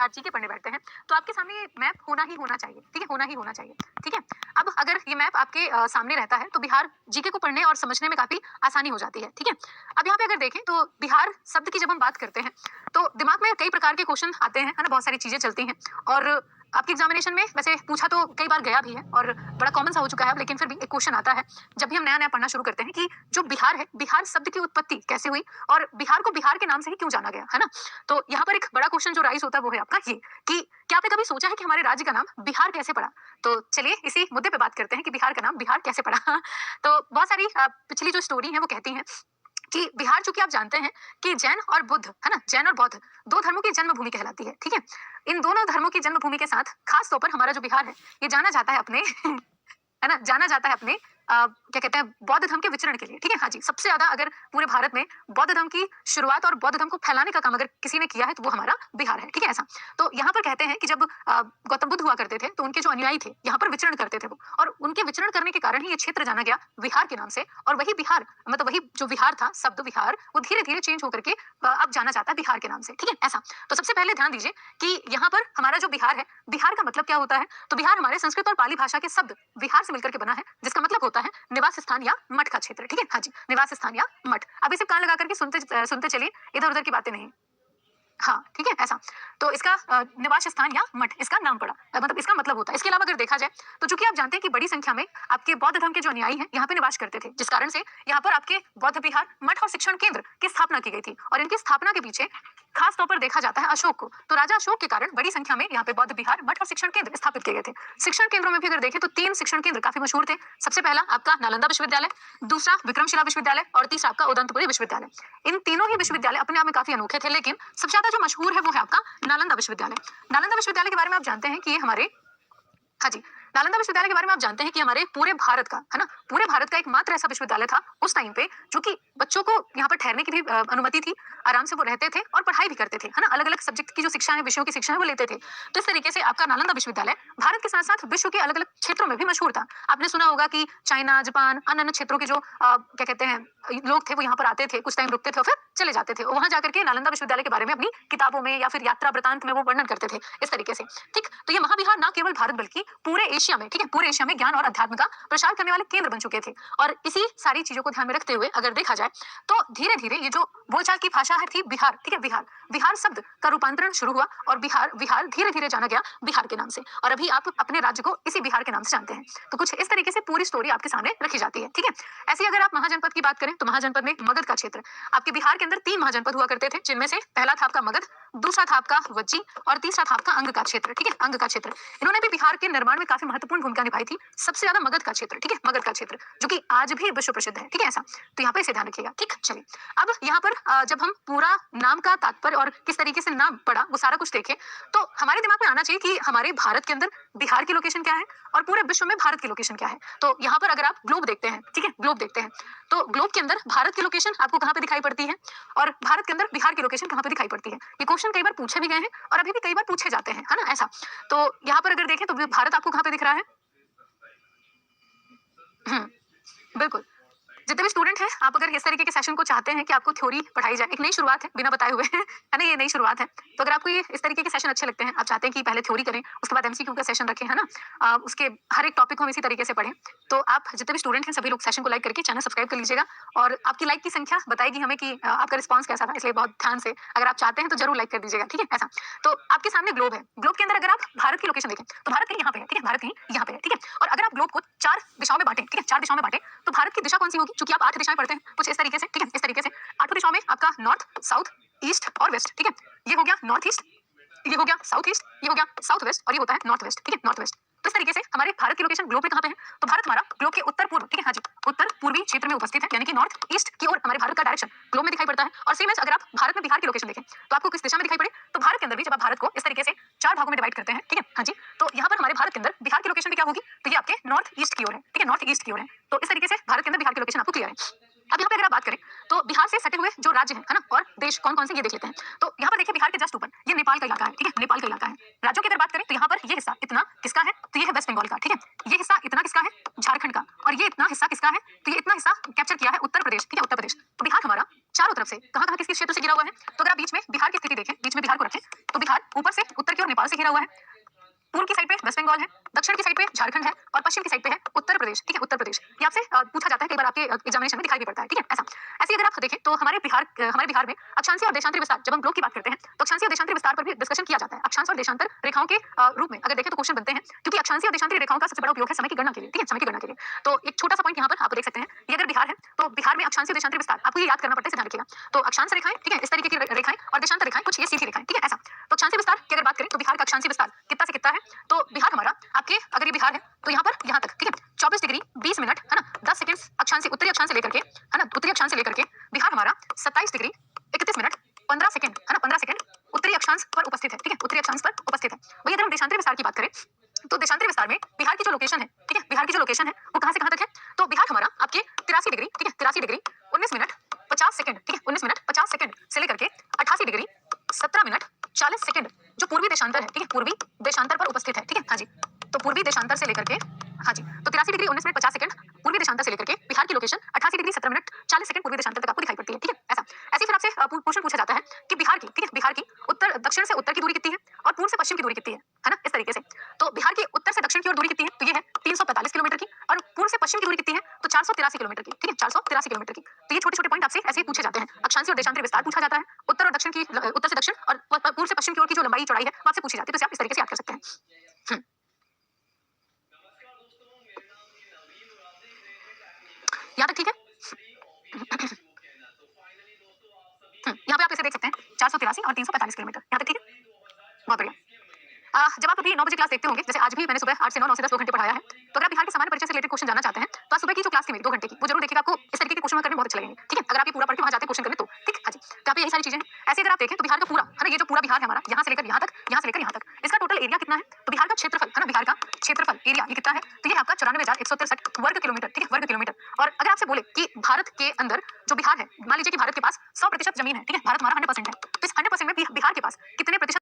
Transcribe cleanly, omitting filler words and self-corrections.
आज जीके पढ़ने बैठते हैं तो आपके सामने ये मैप होना ही होना चाहिए, ठीक है, होना ही होना चाहिए, ठीक है। अब अगर ये मैप आपके सामने रहता है तो बिहार जीके को पढ़ने और समझने में काफी आसानी हो जाती है, ठीक है। अब यहाँ पे अगर देखें तो बिहार शब्द की जब हम बात करते हैं तो दिमाग में कई प्रकार के क्वेश्चन आते हैं, है ना, बहुत सारी चीजें चलती हैं और आपके एग्जामिनेशन में वैसे पूछा तो कई बार गया भी है और बड़ा कॉमन सा हो चुका है अब, लेकिन फिर भी एक क्वेश्चन आता है जब भी हम नया नया पढ़ना शुरू करते हैं कि जो बिहार है, बिहार शब्द की उत्पत्ति कैसे हुई और बिहार को बिहार के नाम से ही क्यों जाना गया, है ना। तो यहाँ पर एक बड़ा क्वेश्चन जो राइज होता है वो है आपका ये कि क्या आपने कभी सोचा है कि हमारे राज्य का नाम बिहार कैसे पड़ा। तो चलिए इसी मुद्दे पे बात करते हैं कि बिहार का नाम बिहार कैसे पड़ा। तो बहुत सारी पिछली जो स्टोरी है वो कहती है कि बिहार, चूंकि आप जानते हैं कि जैन और बुद्ध, है ना, जैन और बौद्ध दो धर्मों की जन्मभूमि कहलाती है, ठीक है। इन दोनों धर्मों की जन्मभूमि के साथ खास तौर पर हमारा जो बिहार है ये जाना जाता है अपने है ना, जाना जाता है अपने क्या कहते हैं, बौद्ध धर्म के विचरण के लिए, ठीक है। हाँ जी, सबसे ज्यादा अगर पूरे भारत में बौद्ध धर्म की शुरुआत और बौद्ध धर्म को फैलाने का काम अगर किसी ने किया है तो वो हमारा बिहार है, ठीक है। ऐसा तो यहाँ पर कहते हैं कि जब गौतम बुद्ध हुआ करते थे तो उनके जो अनुयायी थे यहाँ पर विचरण करते थे वो, और उनके विचरण करने के कारण ही ये क्षेत्र जाना गया बिहार के नाम से। और वही बिहार, मतलब वही जो बिहार था, शब्द बिहार, वो धीरे धीरे चेंज होकर के अब जाना जाता है बिहार के नाम से, ठीक है। ऐसा तो सबसे पहले ध्यान दीजिए कि यहाँ पर हमारा जो बिहार है, बिहार का मतलब क्या होता है। तो बिहार हमारे संस्कृत और पाली भाषा के शब्द बिहार से मिलकर के बना है, जिसका मतलब होता है निवास स्थान या मठ का क्षेत्र, ठीक है। हाँ जी, निवास स्थान या मठ। अब इसे कान लगा करके सुनते चलिए, इधर उधर की बातें नहीं। हाँ, ठीक है। ऐसा तो इसका निवास स्थान या मठ इसका नाम पड़ा, मतलब इसका मतलब होता है। इसके अलावा अगर देखा जाए तो चूंकि आप जानते हैं कि बड़ी संख्या में आपके बौद्ध धर्म के जो अनुयायी हैं यहाँ पे निवास करते थे, जिस कारण से यहाँ पर आपके बौद्ध विहार, मठ और शिक्षण केंद्र की स्थापना की गई थी। और इनकी स्थापना के पीछे खास तौर पर देखा जाता है अशोक को। तो राजा अशोक के कारण बड़ी संख्या में यहाँ पे बौद्ध विहार, मठ और शिक्षण केंद्र स्थापित किए गए थे। शिक्षण केंद्रों में भी अगर देखें तो 3 शिक्षण केंद्र काफी मशहूर थे। सबसे पहला आपका नालंदा विश्वविद्यालय, दूसरा विक्रमशिला विश्वविद्यालय और तीसरा आपका उदंतपुरी विश्वविद्यालय। इन तीनों ही विश्वविद्यालय अपने आप में काफी अनोखे थे, लेकिन सबसे ज्यादा जो मशहूर है वो है आपका नालंदा विश्वविद्यालय। नालंदा विश्वविद्यालय के बारे में आप जानते हैं कि ये हमारे, हाँ जी, नालंदा विश्वविद्यालय के बारे में आप जानते हैं कि हमारे पूरे भारत का, है ना, पूरे भारत का एकमात्र ऐसा विश्वविद्यालय था उस टाइम पे जो कि बच्चों को यहाँ पर ठहरने की भी अनुमति थी, आराम से वो रहते थे और पढ़ाई भी करते थे, है ना, अलग अलग सब्जेक्ट की जो शिक्षा है, विषयों की शिक्षा है वो लेते थे। तो इस तरीके से आपका नालंदा विश्वविद्यालय भारत के साथ साथ विश्व के अलग अलग क्षेत्रों में भी मशहूर था। आपने सुना होगा कि चाइना, जापान, अन्य अन्य क्षेत्रों के जो क्या कहते हैं लोग थे वो यहाँ पर आते थे, कुछ टाइम रुकते थे और फिर चले जाते थे। वहां जाकर के नालंदा विश्वविद्यालय के बारे में अपनी किताबों में या फिर यात्रा वृतांत में वो वर्णन करते थे, इस तरीके से, ठीक। तो ये महाविहार न केवल भारत बल्कि पूरे एशिया में, ठीक है, पूरे एशिया में ज्ञान और अध्यात्म का प्रसार करने वाले केंद्र बन चुके थे। और इसी सारी चीजों को ध्यान में रखते हुए अगर देखा जाए तो धीरे धीरे ये जो बोलचाल की भाषा है थी बिहार, ठीक है, बिहार, बिहार शब्द का रूपांतरण शुरू हुआ और बिहार धीरे धीरे जाना गया बिहार के नाम से। और अभी आप अपने राज्य को इसी बिहार के नाम से जानते हैं। तो कुछ इस तरीके से पूरी स्टोरी आपके सामने रखी जाती है, ठीक है। ऐसे अगर आप महाजनपद की बात करें तो महाजनपद में मगध का क्षेत्र, आपके बिहार के अंदर 3 महाजनपद हुआ करते थे, जिनमें से पहला था आपका मगध, दूसरा था आपका वज्जी और तीसरा था आपका अंग का क्षेत्र, ठीक है, अंग का क्षेत्र। इन्होंने भी बिहार के निर्माण में काफी महत्वपूर्ण भूमिका निभाई थी। सबसे ज्यादा मगध का क्षेत्र, ठीक है, मगध का क्षेत्र जो कि आज भी विश्व प्रसिद्ध है, ठीक है। ऐसा तो यहाँ पे इसे ध्यान रखिएगा, ठीक। चलिए अब यहाँ पर जब हम पूरा नाम का तात्पर्य और किस तरीके से नाम पड़ा वो सारा कुछ देखें तो हमारे दिमाग में आना चाहिए कि हमारे भारत के अंदर बिहार की लोकेशन क्या है और पूरे विश्व में भारत की लोकेशन क्या है। तो यहाँ पर अगर आप ग्लोब देखते हैं, ठीक है, ग्लोब देखते हैं तो ग्लोब के अंदर भारत की लोकेशन आपको कहाँ पे दिखाई पड़ती है और भारत के अंदर बिहार की लोकेशन कहाँ पे दिखाई पड़ती है। ये क्वेश्चन कई बार पूछे भी गए हैं और अभी भी कई बार पूछे जाते हैं, है ना। ऐसा तो यहाँ पर अगर देखें तो भारत आपको कहाँ पे दिख रहा है। बिल्कुल, जितने भी स्टूडेंट हैं आप अगर इस तरीके के सेशन को चाहते हैं कि आपको थ्योरी पढ़ाई जाए, एक नई शुरुआत है बिना बताए हुए है ना, ये नई शुरुआत है। तो अगर आपको ये इस तरीके के सेशन अच्छे लगते हैं, आप चाहते हैं कि पहले थ्योरी करें उसके बाद एमसीक्यू का सेशन रखें, है ना, उसके हर एक टॉपिक को हम इसी तरीके से पढ़ें, तो आप जितने भी स्टूडेंट हैं सभी लोग सेशन को लाइक करके चैनल सब्सक्राइब कर लीजिएगा। और आपकी लाइक की संख्या बताएगी हमें कि आपका रिस्पॉन्स कैसा था, इसलिए बहुत ध्यान से अगर आप चाहते हैं तो जरूर लाइक कर दीजिएगा, ठीक है। ऐसा तो आपके सामने ग्लोब है, ग्लोब के अंदर अगर आप भारत की लोकेशन देखें तो भारत कहीं यहाँ पे है, ठीक है, भारत कहीं यहाँ पे है, ठीक है। और अगर आप ग्लोब को 4 दिशाओं में बांटें, ठीक है, 4 दिशाओं में बांटें तो भारत की दिशा कौन सी होगी, क्योंकि आप 8 दिशाएं पढ़ते हैं कुछ इस तरीके से, ठीक है, इस तरीके से 8 दिशाओं में आपका नॉर्थ, साउथ, ईस्ट और वेस्ट, ठीक है। ये हो गया नॉर्थ ईस्ट, ये हो गया साउथ ईस्ट, ये हो गया साउथ वेस्ट और ये होता है नॉर्थ वेस्ट, ठीक है, नॉर्थ वेस्ट। तो इस तरीके से हमारे भारत की लोकेशन ग्लोब पे कहाँ पे है, तो भारत हमारा ग्लोब के उत्तर पूर्व, ठीक है, हाँ जी, उत्तर पूर्वी क्षेत्र में उपस्थित है, यानी कि नॉर्थ ईस्ट की ओर हमारे भारत का डायरेक्शन ग्लोब में दिखाई पड़ता है। और सेम एज अगर आप भारत में बिहार की लोकेशन देखें तो आपको किस दिशा में दिखाई पड़े, तो भारत के अंदर भी जब आप भारत को इस तरीके से 4 भागों में डिवाइड करते हैं, ठीक है, हाँ जी, तो यहाँ पर हमारे भारत के अंदर बिहार की लोकेशन भी क्या होगी, तो ये आपके नॉर्थ ईस्ट की ओर है, ठीक है, नॉर्थ ईस्ट की ओर है। तो इस तरीके से भारत के अंदर बिहार की लोकेशन आपको क्लियर है। अब यहाँ पे अगर आप बात करें तो बिहार से सटे हुए जो राज्य है ना, और देश कौन कौन से ये देख लेते हैं। तो यहाँ पर देखिए बिहार के जस्ट ऊपर ये नेपाल का इलाका है, ठीक है, नेपाल का इलाका है। राज्यों की अगर बात करें तो यहाँ पर ये हिस्सा इतना किसका है, तो ये है वेस्ट बंगाल का, ठीक है। ये हिस्सा इतना किसका है, झारखंड का। और ये इतना हिस्सा किसका है, तो ये इतना हिस्सा कैप्चर किया है उत्तर प्रदेश, ठीक है, उत्तर प्रदेश। तो बिहार हमारा चारों तरफ से कहाँ किस क्षेत्र से घिरा हुआ है। तो अगर आप बीच में बिहार की स्थिति देखें, बीच में बिहार को रखें, तो बिहार ऊपर से उत्तर की ओर नेपाल से घिरा हुआ है, पूर्व की साइड पे वेस्ट बंगाल है, दक्षिण की साइड पे झारखंड है और पश्चिम की साइड पे है उत्तर प्रदेश। ठीक है, उत्तर प्रदेश। ये आपसे पूछा जाता है, कई बार आपके एग्जामिनेशन में दिखाई भी पड़ता है। ठीक है, ऐसा ऐसे अगर आप देखें तो हमारे बिहार में अक्षांशीय और देशांतरी विस्तार, जब हम ग्लोब की बात करते हैं तो अक्षांशीय और देशांतरी विस्तार पर भी डिस्कशन किया जाता है। अक्षांश और देशांतर रेखाओं के रूप में अगर देखें तो क्वेश्चन बनते हैं, क्योंकि अक्षांशीय और देशांतरी रेखाओं का सबसे बड़ा उपयोग है समय की गणना के लिए। ठीक है, समय की गणना के लिए। तो एक छोटा सा पॉइंट यहाँ पर आप देख सकते हैं, ये अगर बिहार है तो बिहार में अक्षांशीय देशांतरी विस्तार आपको ये याद करना पड़ता है, ध्यान रखिएगा। तो अक्षांश रेखाएं, ठीक है, इस तरीके की रेखाएं, और देशांतर रेखाएं कुछ ये सीधी रेखाएं। ठीक है, ऐसा। तो अक्षांशीय विस्तार की अगर बात करें तो बिहार का अक्षांशीय विस्तार कितना से कितना है, तो बिहार हमारा आपके, अगर ये बिहार है तो यहाँ पर यहाँ तक, ठीक है, 24 डिग्री 20 मिनट, है ना, 10 सेकंड अक्षांश से, उत्तरी अक्षांश से लेकर के, है ना, उत्तरी अक्षांश से लेकर के बिहार हमारा 27 डिग्री 31 मिनट 15 सेकंड, है ना, 15 सेकंड उत्तरी अक्षांश पर उपस्थित है। ठीक है, उत्तरी अक्षांश पर उपस्थित है। वही अगर हम देशांतरी विस्तार की बात करें तो देशांतरी विस्तार में बिहार की जो लोकेशन है, ठीक है, बिहार की जो लोकेशन है वो कहां से कहां तक है, तो बिहार हमारा आपके 83 डिग्री, ठीक है, 83 डिग्री 19 मिनट 50 सेकंड, ठीक है, 19 मिनट 50 सेकंड से लेकर के 88 डिग्री 17 मिनट 40 सेकंड जो पूर्वी देशांतर है, ठीक है, पूर्वी देशांतर पर उपस्थित है। ठीक है, हाँ जी। तो पूर्वी देशांतर से लेकर के, हाँ जी, तो 83 डिग्री 19 मिनट 50 सेकंड पूर्वी देशांतर से लेकर के बिहार की लोकेशन 88 डिग्री 17 मिनट 40 सेकंड पूर्वी देशांतर तक आपको दिखाई पड़ती है। ठीक है, ऐसा। ऐसे फिर आपसे क्वेश्चन पूछा जाता है कि बिहार की, ठीक है, बिहार की उत्तर दक्षिण से उत्तर की दूरी कितनी है और पूर्व से पश्चिम की दूरी कितनी है ना, इस तरीके से। तो बिहार की उत्तर से दक्षिण की ओर दूरी कितनी है, तो ये है 345 किलोमीटर की, और पूर्व से पश्चिम की दूरी कितनी है, तो 483 किलोमीटर की। ठीक है, 483 किलोमीटर की। तो ये छोटे छोटे पॉइंट आपसे ऐसे ही पूछे जाते हैं। अक्षांशीय और देशांतरी विस्तार पूछा जाता है, उत्तर और दक्षिण की, उत्तर से दक्षिण और पूर्व से पश्चिम की ओर की जो लंबाई चौड़ाई है वो आपसे पूछी जाती है। तो आप इस तरीके से याद कर सकते हैं। यहाँ तक ठीक है। यहाँ पे आप इसे देख सकते हैं 483 और 345 किलोमीटर, यहाँ तक ठीक है। बहुत बढ़िया। जब आप अभी 9 बजे क्लास देखते होंगे, जैसे आज भी मैंने सुबह 8 से 9, 9 से 10 2 घंटे पढ़ाया है, तो अगर आप बिहार के सामान्य परिचय से रिलेटेड क्वेश्चन जानना चाहते हैं तो आप सुबह की जो क्लास थी मेरी 2 घंटे की, वो जरूर देखिएगा, आपको इस तरीके के क्वेश्चन करने बहुत अच्छे लगेंगे। ठीक है, अगर आप ये पूरा पढ़ के वहां जाते हैं क्वेश्चन करने तो, ठीक, हाँ जी। तो यहाँ पे यही सारी चीजें हैं। ऐसे अगर आप देखें तो बिहार का पूरा, है ना, ये जो पूरा बिहार है हमारा, यहाँ से लेकर यहाँ तक, यहाँ से लेकर यहाँ तक, इसका टोटल एरिया कितना है, तो बिहार का क्षेत्रफल, है ना, बिहार का क्षेत्रफल एरिया ये कितना है, तो ये आपका 94,163 वर्ग किलोमीटर। ठीक है, वर्ग किलोमीटर। और अगर आपसे बोले कि भारत के अंदर जो बिहार है, मान लीजिए कि भारत के पास 100% जमीन है, ठीक है, भारत हमारा 100% है, तो इस 100% में बिहार के पास कितने प्रतिशत